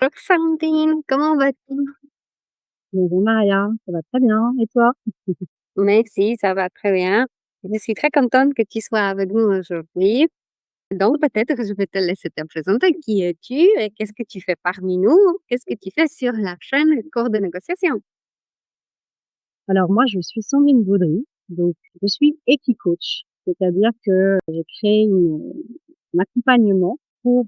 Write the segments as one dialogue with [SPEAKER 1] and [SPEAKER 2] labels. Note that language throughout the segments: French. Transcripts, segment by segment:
[SPEAKER 1] Bonjour Sandrine, comment vas-tu?
[SPEAKER 2] Bonjour Maria, ça va très bien. Et toi?
[SPEAKER 1] Merci, ça va très bien. Je suis très contente que tu sois avec nous aujourd'hui. Donc peut-être que je vais te laisser te présenter. Qui es-tu et qu'est-ce que tu fais parmi nous? Qu'est-ce que tu fais sur la chaîne Cours de négociation?
[SPEAKER 2] Alors moi, je suis Sandrine Baudry, donc je suis Equicoach, c'est-à-dire que j'ai créé un accompagnement pour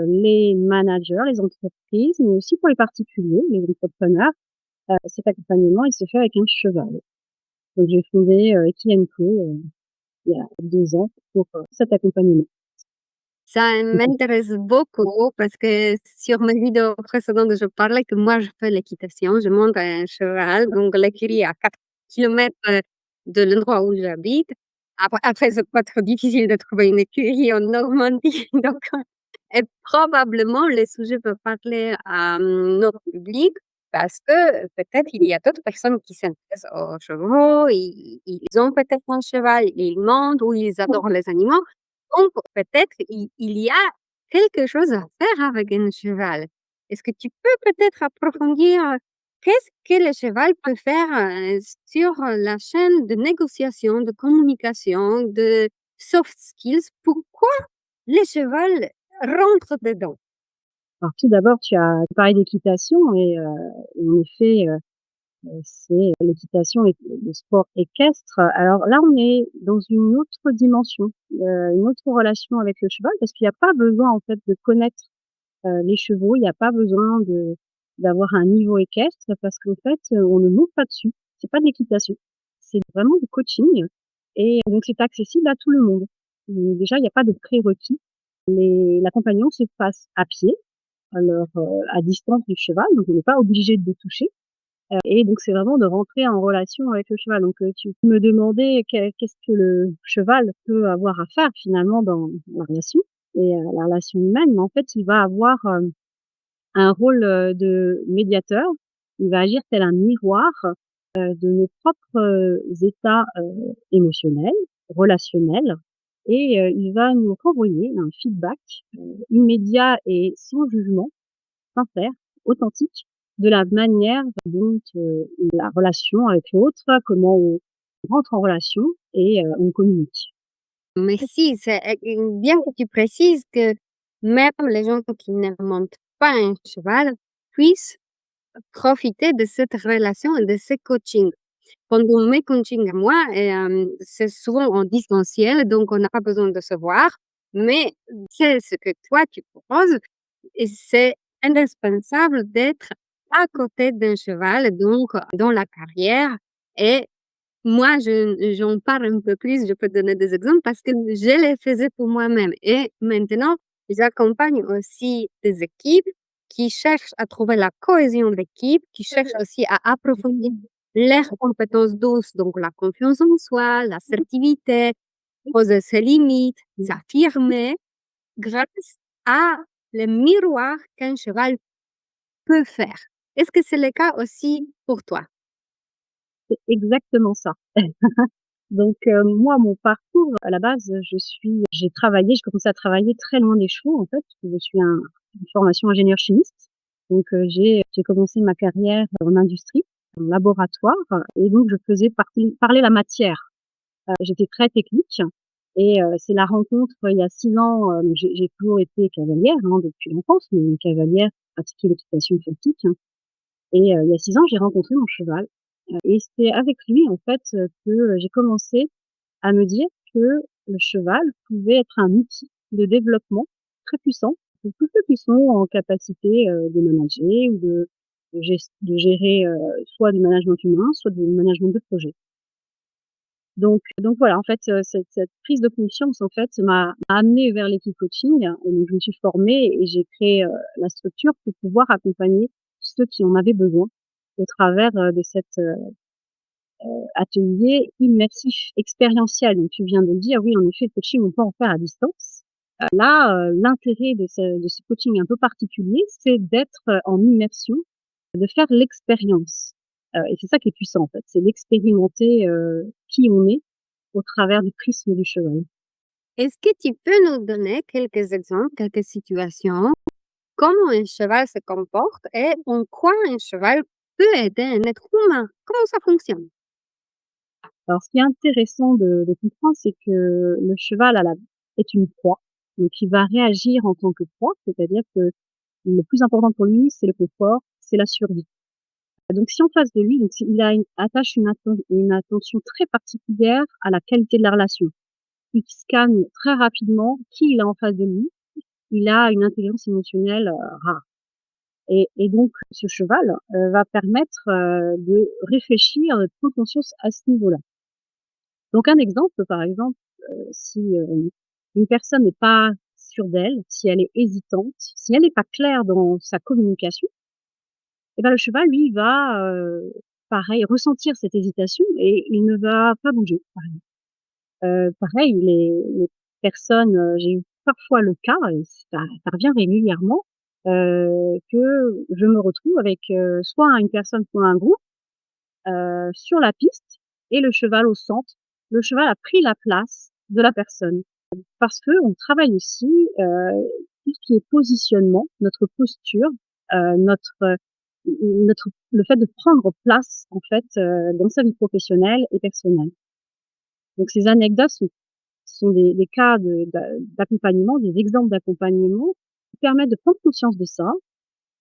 [SPEAKER 2] les managers, les entreprises, mais aussi pour les particuliers, les entrepreneurs. Cet accompagnement, il se fait avec un cheval. Donc j'ai fondé Equi&Co il y a 2 ans pour cet accompagnement.
[SPEAKER 1] Ça m'intéresse beaucoup parce que sur mes vidéos précédentes, je parlais que moi, je fais l'équitation. Je monte un cheval, donc l'écurie à 4 kilomètres de l'endroit où j'habite. Après, c'est pas trop difficile de trouver une écurie en Normandie. Donc, et probablement, les sujets peuvent parler à notre public parce que peut-être il y a d'autres personnes qui s'intéressent aux chevaux, ils ont peut-être un cheval, ils montent ou ils adorent les animaux. Donc, peut-être il y a quelque chose à faire avec un cheval. Est-ce que tu peux peut-être approfondir qu'est-ce que le cheval peut faire sur la chaîne de négociation, de communication, de soft skills? Pourquoi le cheval rentre dedans?
[SPEAKER 2] Alors tout d'abord, tu as parlé d'équitation et en effet, c'est l'équitation et le sport équestre. Alors là, on est dans une autre dimension, une autre relation avec le cheval parce qu'il y a pas besoin en fait de connaître, les chevaux. Il y a pas besoin d'avoir un niveau équestre parce qu'en fait, on ne monte pas dessus. C'est pas de l'équitation, c'est vraiment du coaching et donc c'est accessible à tout le monde. Déjà, il y a pas de prérequis. L'accompagnement se passe à pied, alors, à distance du cheval, donc on n'est pas obligé de le toucher. Et donc c'est vraiment de rentrer en relation avec le cheval. Donc, tu me demandais qu'est-ce que le cheval peut avoir à faire finalement dans la relation et la relation humaine, mais en fait, il va avoir, un rôle, de médiateur. Il va agir tel un miroir, de nos propres, états, émotionnels, relationnels et il va nous renvoyer un feedback, immédiat et sans jugement, sincère, authentique, de la manière dont, la relation avec l'autre, comment on rentre en relation et on communique.
[SPEAKER 1] Mais si, c'est bien que tu précises que même les gens qui ne montent pas un cheval puissent profiter de cette relation et de ce coaching. Pendant mes coachings à moi, c'est souvent en distanciel, donc on n'a pas besoin de se voir, mais c'est ce que toi tu proposes et c'est indispensable d'être à côté d'un cheval, donc dans la carrière et moi, j'en parle un peu plus, je peux te donner des exemples parce que je les faisais pour moi-même et maintenant, j'accompagne aussi des équipes qui cherchent à trouver la cohésion d'équipe, qui cherchent aussi à approfondir leurs compétences douces, donc la confiance en soi, l'assertivité, poser ses limites, s'affirmer grâce à le miroir qu'un cheval peut faire. Est-ce que c'est le cas aussi pour toi?
[SPEAKER 2] C'est exactement ça. Donc, moi, mon parcours, à la base, j'ai commencé à travailler très loin des chevaux, en fait, parce que je suis une formation ingénieur chimiste. Donc, j'ai commencé ma carrière en industrie, en laboratoire et donc je faisais parler la matière. J'étais très technique et c'est la rencontre il y a 6 ans, j'ai toujours été cavalière, hein, depuis l'enfance, mais une cavalière, pratiquer l'équitation classique, hein et il y a 6 ans, j'ai rencontré mon cheval, et c'est avec lui, en fait, que, j'ai commencé à me dire que le cheval pouvait être un outil de développement très puissant pour tous ceux qui sont en capacité, de manager ou de gérer, soit du management humain, soit du management de projet. Donc voilà, en fait, cette prise de conscience, en fait, m'a amenée vers l'équipe coaching et donc je me suis formée et j'ai créé, la structure pour pouvoir accompagner ceux qui en avaient besoin au travers, de cet, atelier immersif, expérientiel. Donc tu viens de le dire, oui, en effet, le coaching, on peut en faire à distance. Là, l'intérêt de ce coaching un peu particulier, c'est d'être, en immersion, de faire l'expérience, et c'est ça qui est puissant, en fait, c'est d'expérimenter, qui on est au travers du prisme du cheval.
[SPEAKER 1] Est-ce que tu peux nous donner quelques exemples, quelques situations comment un cheval se comporte et en quoi un cheval peut aider un être humain. Comment ça fonctionne?
[SPEAKER 2] Alors ce qui est intéressant de comprendre, c'est que le cheval est une proie, donc il va réagir en tant que proie, c'est-à-dire que le plus important pour lui, c'est le confort, c'est la survie. Donc si en face de lui, donc il a attache une attention très particulière à la qualité de la relation. Il scanne très rapidement qui il a en face de lui. Il a une intelligence émotionnelle, rare et donc ce cheval, va permettre, de réfléchir, de prendre conscience à ce niveau-là. Donc un exemple, par exemple, si, une personne n'est pas sûre d'elle, si elle est hésitante, si elle n'est pas claire dans sa communication, et ben, le cheval, lui, il va, pareil, ressentir cette hésitation et il ne va pas bouger, par exemple. Pareil, les personnes, j'ai eu parfois le cas et ça revient régulièrement, que je me retrouve avec, soit une personne, soit un groupe, sur la piste et le cheval au centre. Le cheval a pris la place de la personne parce qu'on travaille aussi, tout ce qui est positionnement, notre posture, notre le fait de prendre place, en fait, dans sa vie professionnelle et personnelle. Donc ces anecdotes sont des cas d'accompagnement, des exemples d'accompagnement qui permettent de prendre conscience de ça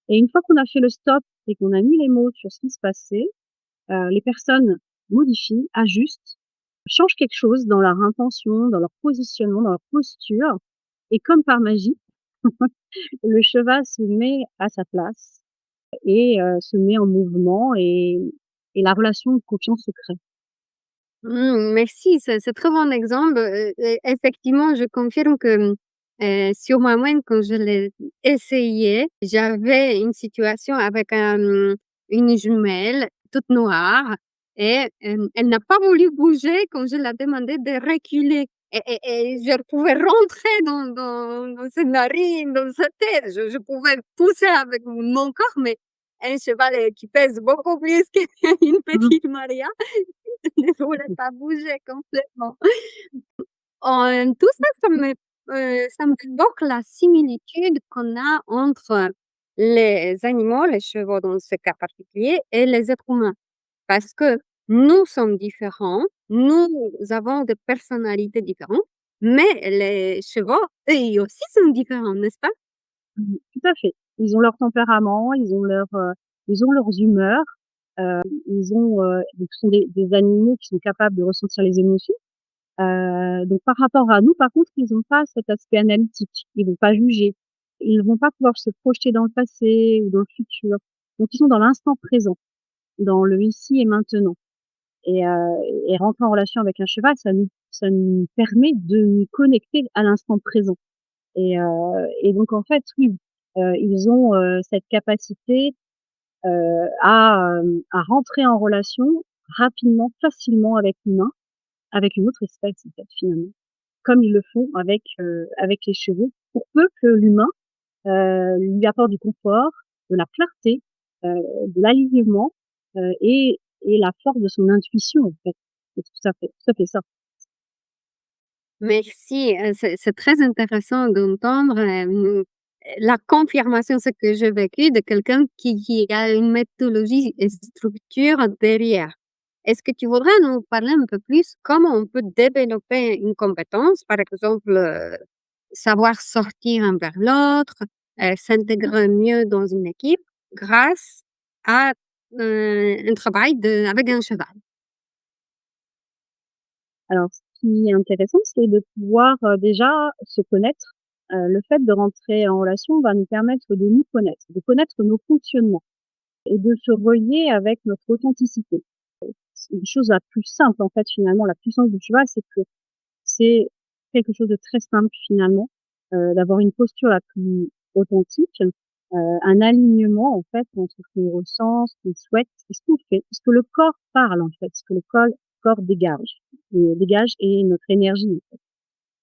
[SPEAKER 2] et une fois qu'on a fait le stop et qu'on a mis les mots sur ce qui se passait, les personnes modifient, ajustent, changent quelque chose dans leur intention, dans leur positionnement, dans leur posture et comme par magie, le cheval se met à sa place et se met en mouvement et la relation de confiance se crée.
[SPEAKER 1] Merci, c'est très bon exemple. Effectivement, je confirme que, sur moi-même, quand je l'ai essayé, j'avais une situation avec, une jumelle toute noire et elle n'a pas voulu bouger quand je la demandé de reculer et je pouvais rentrer dans ses narines, dans sa tête. Je pouvais pousser avec mon corps, mais un cheval, qui pèse beaucoup plus qu'une
[SPEAKER 2] Mmh.
[SPEAKER 1] petite Maria ne voulait pas bouger complètement. Tout ça, ça me évoque la similitude qu'on a entre les animaux, les chevaux dans ce cas particulier, et les êtres humains. Parce que nous sommes différents, nous avons des personnalités différentes, mais les chevaux, eux aussi sont différents, n'est-ce pas?
[SPEAKER 2] Tout à fait. Ils ont leur tempérament, ils ont leurs humeurs, ils ont, donc ce sont des animaux qui sont capables de ressentir les émotions. Donc par rapport à nous, par contre, ils ont pas cet aspect analytique. Ils vont pas juger. Ils vont pas pouvoir se projeter dans le passé ou dans le futur. Donc ils sont dans l'instant présent, dans le ici et maintenant et rentrer en relation avec un cheval, ça nous permet de nous connecter à l'instant présent et donc en fait, oui, ils ont, cette capacité, à rentrer en relation rapidement, facilement avec l'humain, avec une autre espèce en fait, finalement. Comme ils le font avec les chevaux, pour peu que l'humain, lui apporte du confort, de la clarté, de l'alignement, et la force de son intuition en fait. C'est tout à fait ça.
[SPEAKER 1] Merci, c'est très intéressant d'entendre, la confirmation, ce que j'ai vécu de quelqu'un qui a une méthodologie et structure derrière. Est-ce que tu voudrais nous parler un peu plus comment on peut développer une compétence, par exemple, savoir sortir un vers l'autre, s'intégrer mieux dans une équipe grâce à, un travail avec un cheval?
[SPEAKER 2] Alors ce qui est intéressant, c'est de pouvoir, déjà se connaître. Le fait de rentrer en relation va nous permettre de nous connaître, de connaître nos fonctionnements et de se relier avec notre authenticité. C'est une chose la plus simple en fait finalement, la puissance du cheval, c'est que c'est quelque chose de très simple finalement, d'avoir une posture la plus authentique, un alignement en fait entre ce qu'on ressent, ce qu'on souhaite et ce qu'on fait. Ce que le corps parle en fait, ce que le corps dégage et notre énergie en fait.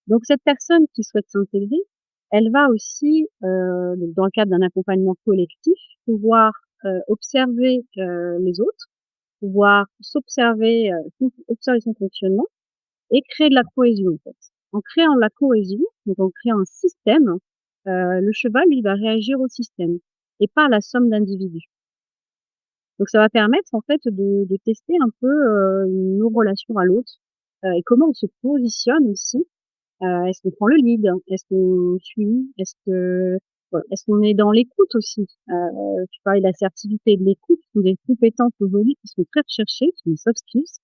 [SPEAKER 2] Donc cette personne qui souhaite s'intégrer, elle va aussi, donc dans le cadre d'un accompagnement collectif, pouvoir, observer, les autres, pouvoir observer son fonctionnement et créer de la cohésion, en fait. En créant de la cohésion, donc en créant un système, le cheval, lui, va réagir au système et pas à la somme d'individus. Donc ça va permettre en fait de tester un peu, nos relations à l'autre, et comment on se positionne aussi. Est-ce qu'on prend le lead? Est-ce qu'on suit? Voilà, est-ce qu'on est dans l'écoute aussi? Tu parlais de l'assertivité et de l'écoute, ce sont des compétences aujourd'hui qui sont très recherchées, qui sont des soft skills,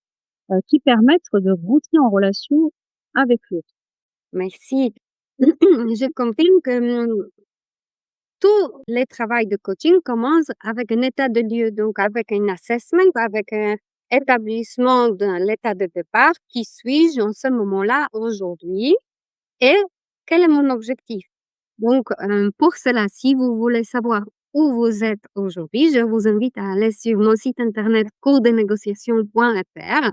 [SPEAKER 2] qui permettent de rentrer en relation avec l'autre.
[SPEAKER 1] Merci. Je confirme que tout le travail de coaching commence avec un état de lieu, donc avec un assessment, avec un établissement de l'état de départ. Qui suis-je en ce moment-là, aujourd'hui? Et quel est mon objectif? Donc, pour cela, si vous voulez savoir où vous êtes aujourd'hui, je vous invite à aller sur mon site internet courdenégociation.fr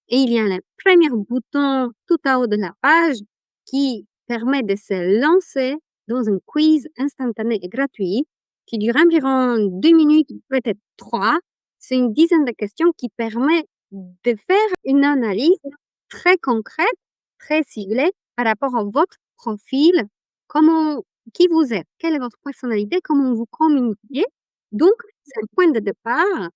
[SPEAKER 1] et il y a le premier bouton tout en haut de la page qui permet de se lancer dans un quiz instantané et gratuit qui dure environ 2 minutes, peut-être 3. C'est une dizaine de questions qui permet de faire une analyse très concrète, très ciblée par rapport à votre profil, comment qui vous êtes, quelle est votre personnalité, comment vous communiquez. Donc, c'est un point de départ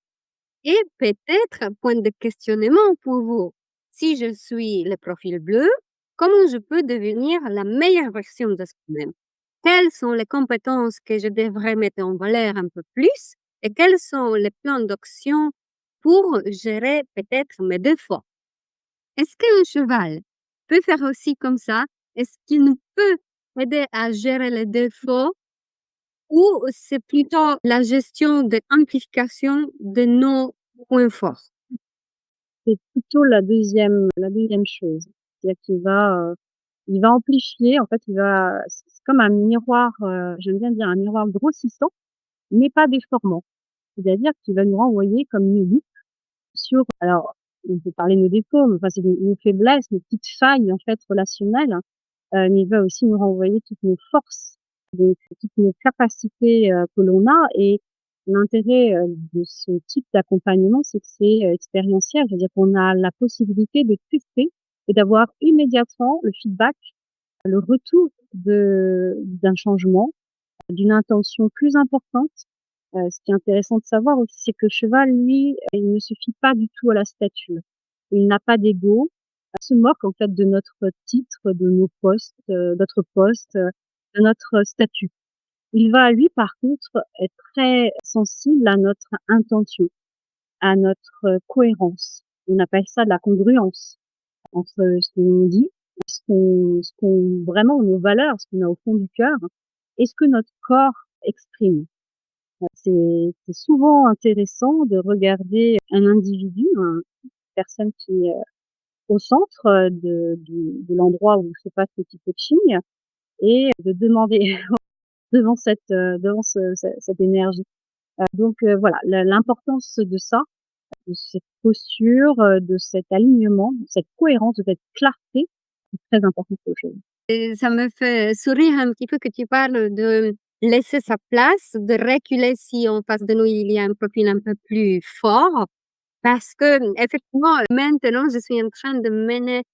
[SPEAKER 1] et peut-être un point de questionnement pour vous. Si je suis le profil bleu, comment je peux devenir la meilleure version de moi-même? Quelles sont les compétences que je devrais mettre en valeur un peu plus? Et quels sont les plans d'action pour gérer peut-être mes défauts? Est-ce qu'un cheval peut faire aussi comme ça? Est-ce qu'il nous peut aider à gérer les défauts ou c'est plutôt la gestion de l'amplification de nos points forts?
[SPEAKER 2] C'est plutôt la deuxième chose. C'est-à-dire il va amplifier, en fait, c'est comme un miroir, j'aime bien dire un miroir grossissant, mais pas déformant. C'est-à-dire qu'il va nous renvoyer comme une loupe sur alors, on peut parler de nos défauts, mais enfin, c'est nos faiblesses, nos petites failles, en fait, relationnelles, mais il va aussi nous renvoyer toutes nos forces, donc toutes nos capacités, que l'on a et l'intérêt, de ce type d'accompagnement, c'est que c'est, expérientiel. C'est-à-dire qu'on a la possibilité de tester et d'avoir immédiatement le feedback, le retour d'un changement, d'une intention plus importante. Ce qui est intéressant de savoir aussi, c'est que le cheval, lui, il ne se fie pas du tout à la stature. Il n'a pas d'ego. Il se moque en fait de notre titre, de nos postes, notre poste, de notre statut. Il va, lui, par contre, être très sensible à notre intention, à notre cohérence. On appelle ça de la congruence entre ce qu'on dit, ce qu'on vraiment nos valeurs, ce qu'on a au fond du cœur et ce que notre corps exprime. C'est souvent intéressant de regarder un individu, une personne qui est au centre, de l'endroit où se passe le petit coaching et de demander devant cette énergie. Donc voilà, l'importance de ça, de cette posture, de cet alignement, de cette cohérence, de cette clarté, c'est très important pour le jeu.
[SPEAKER 1] Et ça me fait sourire un petit peu que tu parles de laisser sa place, de reculer si en face de nous il y a un profil un peu plus fort. Parce que, effectivement, maintenant, je suis en train de mener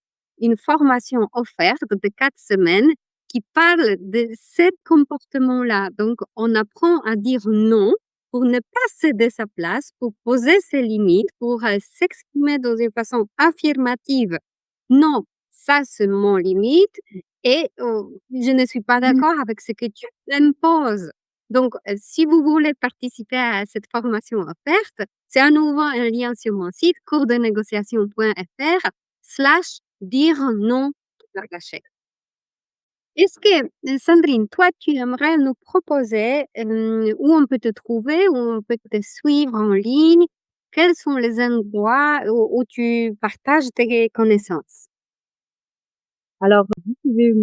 [SPEAKER 1] une formation offerte de 4 semaines qui parle de ce comportement-là. Donc, on apprend à dire non pour ne pas céder sa place, pour poser ses limites, pour s'exprimer dans une façon affirmative. Non, ça, c'est mon limite et je ne suis pas d'accord avec ce que tu imposes. Donc, si vous voulez participer à cette formation offerte, c'est à nouveau un lien sur mon site courdenégociation.fr/dire non tout attaché. Est-ce que, Sandrine, toi, tu aimerais nous proposer, où on peut te trouver, où on peut te suivre en ligne? Quels sont les endroits où tu partages tes connaissances?
[SPEAKER 2] Alors vous pouvez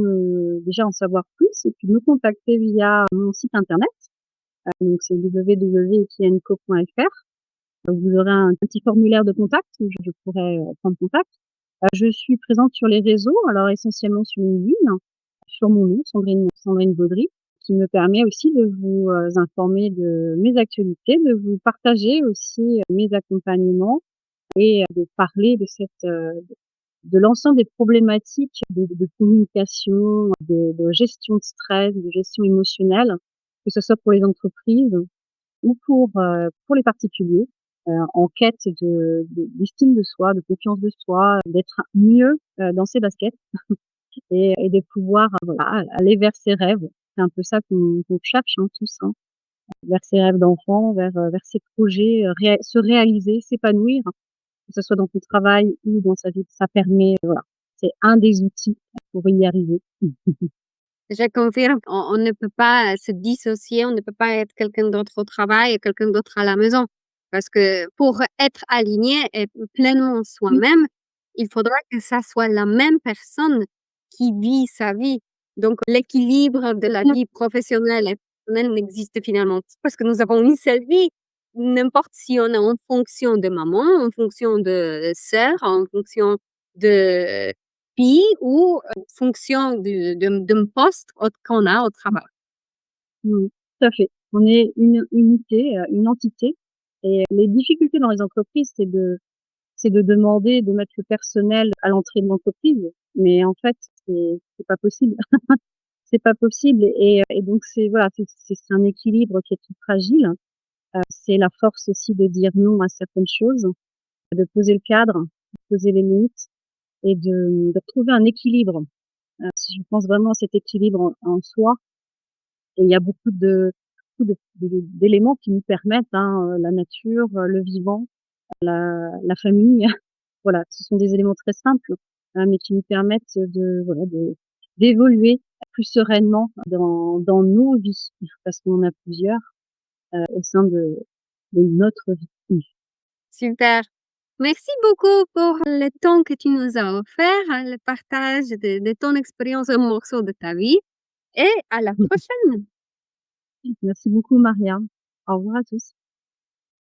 [SPEAKER 2] déjà en savoir plus et puis me contacter via mon site internet, donc c'est www.etienneco.fr. Vous aurez un petit formulaire de contact où je pourrai, prendre contact. Je suis présente sur les réseaux, alors essentiellement sur LinkedIn, sur mon nom, Sandrine Baudry, qui me permet aussi de vous, informer de mes actualités, de vous partager aussi, mes accompagnements et de parler de de l'ensemble des problématiques de communication, de gestion de stress, de gestion émotionnelle, que ce soit pour les entreprises ou pour les particuliers, en quête d'estime de soi, de confiance de soi, d'être mieux, dans ses baskets et de pouvoir, voilà, aller vers ses rêves. C'est un peu ça qu'on cherche, hein, tous, hein, vers ses rêves d'enfant, vers ses projets, se réaliser, s'épanouir, que ce soit dans son travail ou dans sa vie. Ça permet, voilà, c'est un des outils pour y arriver.
[SPEAKER 1] Je confirme, on ne peut pas se dissocier, on ne peut pas être quelqu'un d'autre au travail et quelqu'un d'autre à la maison. Parce que pour être aligné et pleinement
[SPEAKER 2] Oui,
[SPEAKER 1] soi-même, il faudra que ça soit la même personne qui vit sa vie. Donc l'équilibre de la vie professionnelle et personnelle n'existe finalement pas parce que nous avons une seule vie. N'importe si on est en fonction de maman, en fonction de sœur, en fonction de fille ou fonction d'un poste qu'on a au travail.
[SPEAKER 2] mmh, tout à fait. On est une unité, une entité et les difficultés dans les entreprises, c'est de demander de mettre le personnel à l'entrée de l'entreprise, mais en fait, c'est pas possible. C'est pas possible et donc c'est voilà, c'est un équilibre qui est tout fragile. C'est la force aussi de dire non à certaines choses, de poser le cadre, de poser les limites et de trouver un équilibre. Si je pense vraiment à cet équilibre en soi et il y a beaucoup d'éléments qui nous permettent, hein, la nature, le vivant, la famille. Voilà, ce sont des éléments très simples, mais qui nous permettent voilà, d'évoluer plus sereinement dans nos vies, parce qu'on en a plusieurs, au sein de notre vie. Mmh.
[SPEAKER 1] Super. Merci beaucoup pour le temps que tu nous as offert, le partage de ton expérience, un morceau de ta vie et à la prochaine.
[SPEAKER 2] Merci beaucoup Maria. Au revoir à tous.